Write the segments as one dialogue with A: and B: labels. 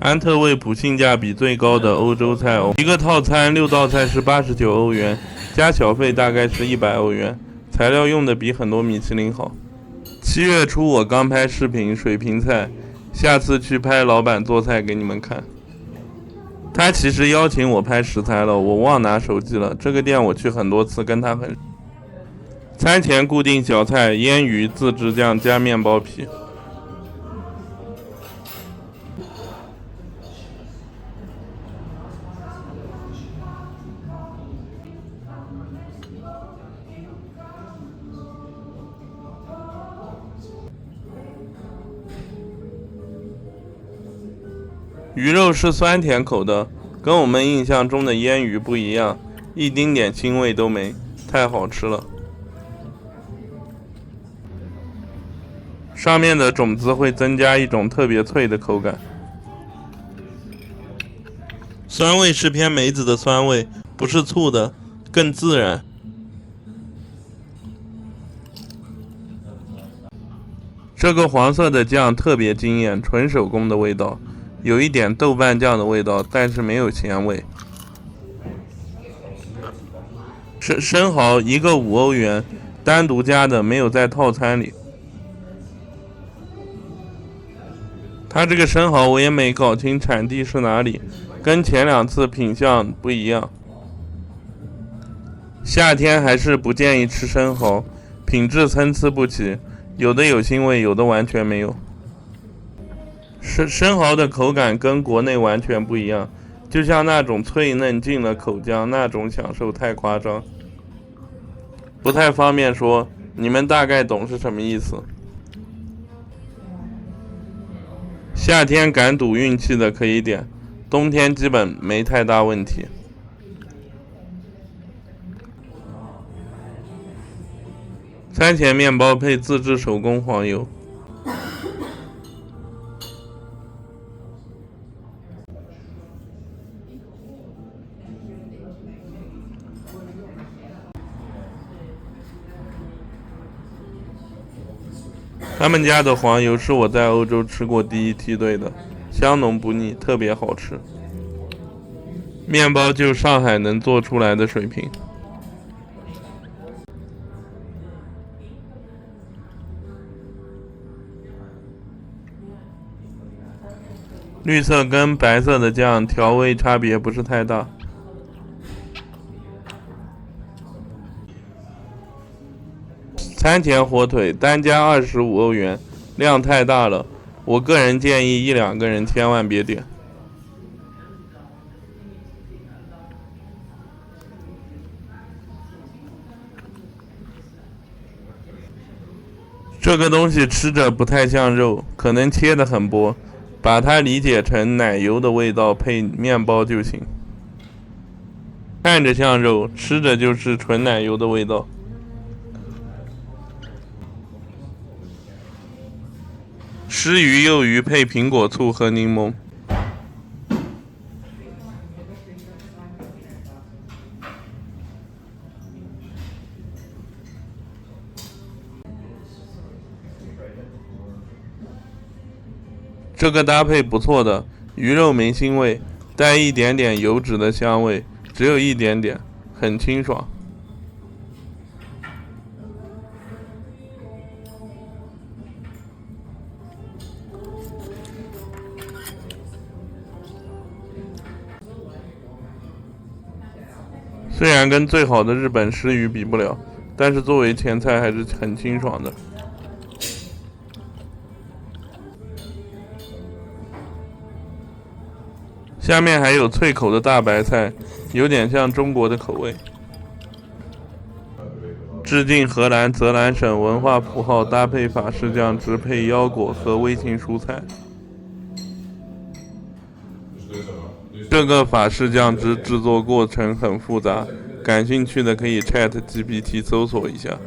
A: 安特卫普性价比最高的欧洲菜一个套餐6道菜是89欧元，加小费大概是100欧元，材料用的比很多米其林好。7月初我刚拍视频水平菜，下次去拍老板做菜给你们看。他其实邀请我拍食材了，我忘拿手机了。这个店我去很多次，跟他很。餐前固定小菜：腌鱼、自制酱加面包皮。鱼肉是酸甜口的，跟我们印象中的腌鱼不一样，一丁点腥味都没，太好吃了。上面的种子会增加一种特别脆的口感，酸味是偏梅子的酸味，不是醋的，更自然。这个黄色的酱特别惊艳，纯手工的味道，有一点豆瓣酱的味道，但是没有咸味。生蚝一个5欧元，单独加的，没有在套餐里。它这个生蚝我也没搞清产地是哪里，跟前2次品相不一样。夏天还是不建议吃生蚝，品质参差不齐，有的有腥味，有的完全没有。生蚝的口感跟国内完全不一样，就像那种脆嫩进了口浆那种享受太夸张，不太方便说，你们大概懂是什么意思。夏天赶赌运气的可以点，冬天基本没太大问题。餐前面包配自制手工黄油。他们家的黄油是我在欧洲吃过第一梯队的，香浓不腻，特别好吃。面包就上海能做出来的水平。绿色跟白色的酱调味差别不是太大。餐前火腿单加25欧元，量太大了，我个人建议1-2个人千万别点。这个东西吃着不太像肉，可能切得很薄，把它理解成奶油的味道配面包就行。看着像肉，吃着就是纯奶油的味道。湿鱼幼鱼配苹果醋和柠檬。这个搭配不错的，鱼肉没腥味，带一点点油脂的香味，只有一点点，很清爽。虽然跟最好的日本湿鱼比不了，但是作为前菜还是很清爽的。下面还有脆口的大白菜，有点像中国的口味。致敬荷兰泽兰省文化符号，搭配法式酱汁配腰果和微型蔬菜。这个法式酱汁制作过程很复杂，感兴趣的可以 ChatGPT 搜索一下。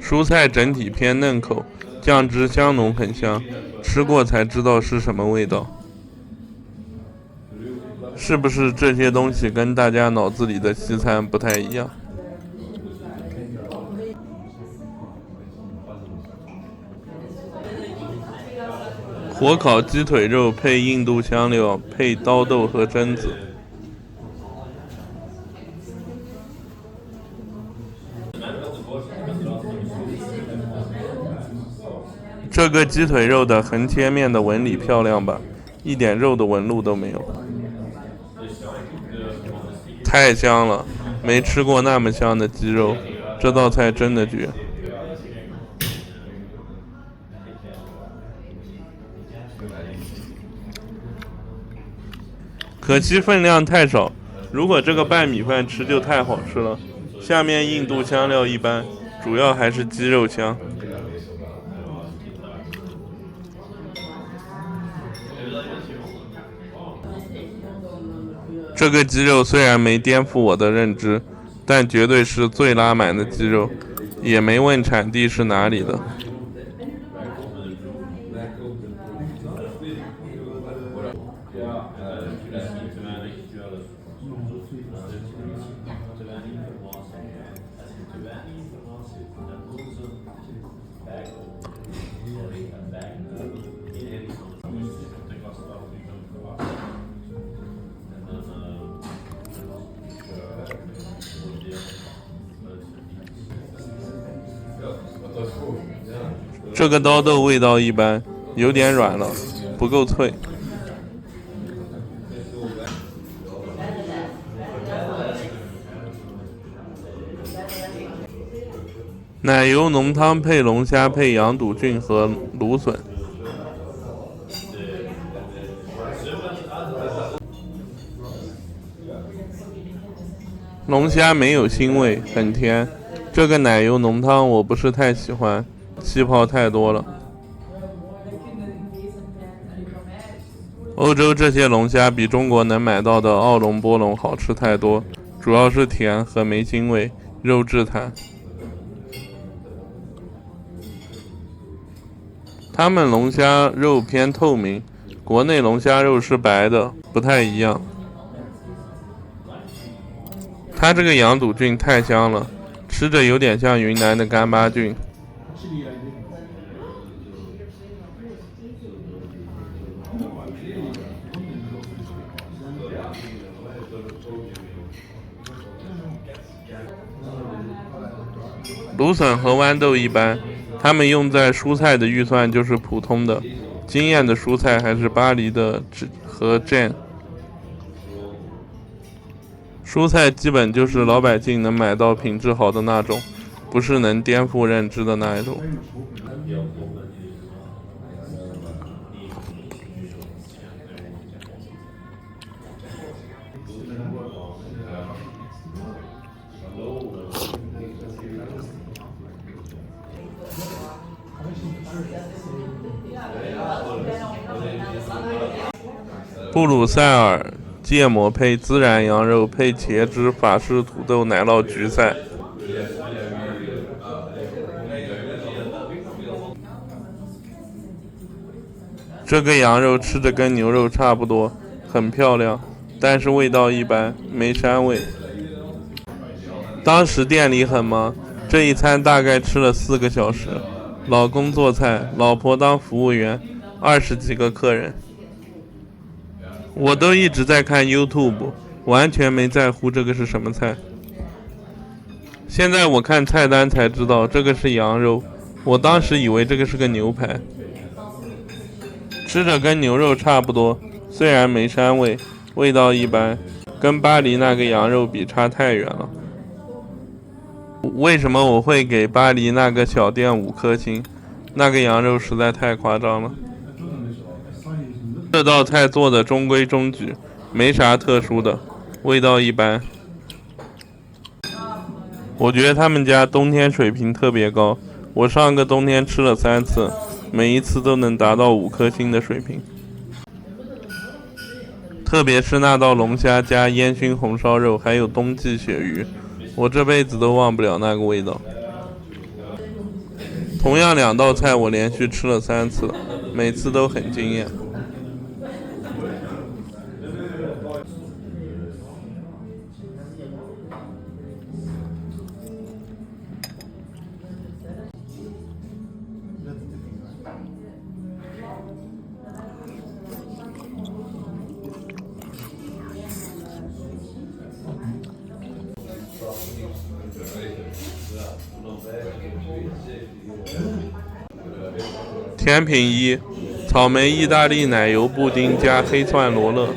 A: 蔬菜整体偏嫩口，酱汁香浓很香，吃过才知道是什么味道。是不是这些东西跟大家脑子里的西餐不太一样？火烤鸡腿肉配印度香料，配刀豆和榛子。这个鸡腿肉的横切面的纹理漂亮吧？一点肉的纹路都没有。太香了，没吃过那么香的鸡肉，这道菜真的绝。可惜分量太少，如果这个拌米饭吃就太好吃了。下面印度香料一般，主要还是鸡肉香。这个鸡肉虽然没颠覆我的认知，但绝对是最拉满的鸡肉，也没问产地是哪里的。这个刀豆味道一般，有点软了，不够脆。奶油浓汤配龙虾配羊肚菌和芦笋。龙虾没有腥味，很甜。这个奶油浓汤我不是太喜欢，气泡太多了。欧洲这些龙虾比中国能买到的澳龙、波龙好吃太多，主要是甜和没腥味，肉质弹。他们龙虾肉偏透明，国内龙虾肉是白的，不太一样。它这个羊肚菌太香了，吃着有点像云南的干巴菌。芦笋和豌豆一般，他们用在蔬菜的预算就是普通的，惊艳的蔬菜还是巴黎的和 Jane。蔬菜基本就是老百姓能买到品质好的那种，不是能颠覆认知的那一种。布鲁塞尔芥末配孜然羊肉配茄汁法式土豆奶酪焗菜。这个羊肉吃着跟牛肉差不多，很漂亮，但是味道一般，没膻味。当时店里很忙，这一餐大概吃了4个小时，老公做菜，老婆当服务员，20几个客人。我都一直在看 YouTube， 完全没在乎这个是什么菜。现在我看菜单才知道这个是羊肉，我当时以为这个是个牛排。吃着跟牛肉差不多，虽然没膻味，味道一般，跟巴黎那个羊肉比差太远了。为什么我会给巴黎那个小店5颗星？那个羊肉实在太夸张了。这道菜做的中规中矩，没啥特殊的，味道一般。我觉得他们家冬天水平特别高，我上个冬天吃了3次，每一次都能达到5颗星的水平。特别是那道龙虾加烟熏红烧肉，还有冬季鳕鱼，我这辈子都忘不了那个味道。同样2道菜我连续吃了3次，每次都很惊艳。甜品一：草莓意大利奶油布丁加黑蒜罗勒。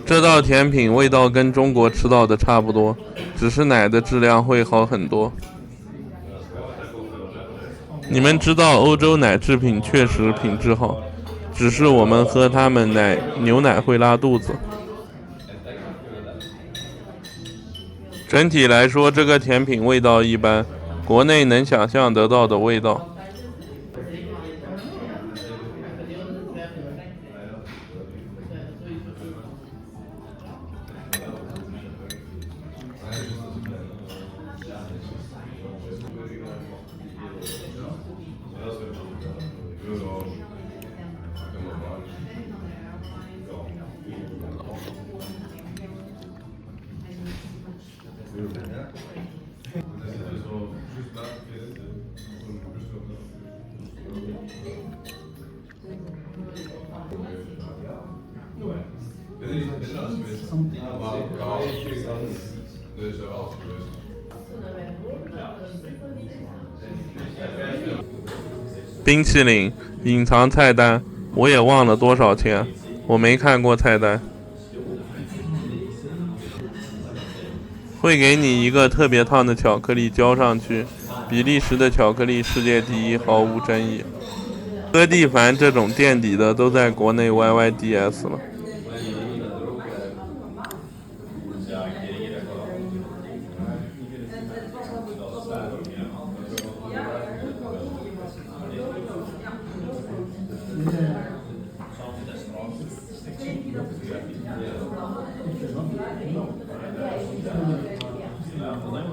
A: 这道甜品味道跟中国吃到的差不多，只是奶的质量会好很多。你们知道欧洲奶制品确实品质好，只是我们喝它们牛奶会拉肚子。整体来说，这个甜品味道一般，国内能想象得到的味道。冰淇淋隐藏菜单，我也忘了多少钱，我没看过菜单。会给你一个特别烫的巧克力浇上去，比利时的巧克力世界第一，毫无争议。哥蒂凡这种垫底的都在国内 YYDS 了。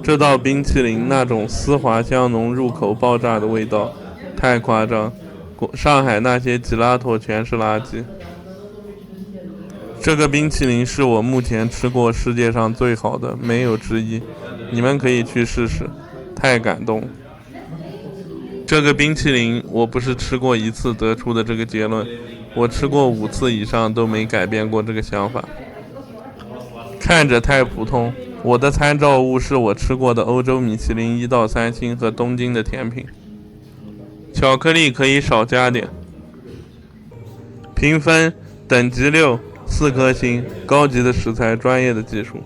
A: 这道冰淇淋那种丝滑香浓、入口爆炸的味道，太夸张。上海那些吉拉托全是垃圾。这个冰淇淋是我目前吃过世界上最好的，没有之一。你们可以去试试，太感动。这个冰淇淋我不是吃过一次得出的这个结论，我吃过5次以上都没改变过这个想法。看着太普通，我的参照物是我吃过的欧洲米其林1到3星和东京的甜品。巧克力可以少加点。评分等级6，4颗星，高级的食材，专业的技术。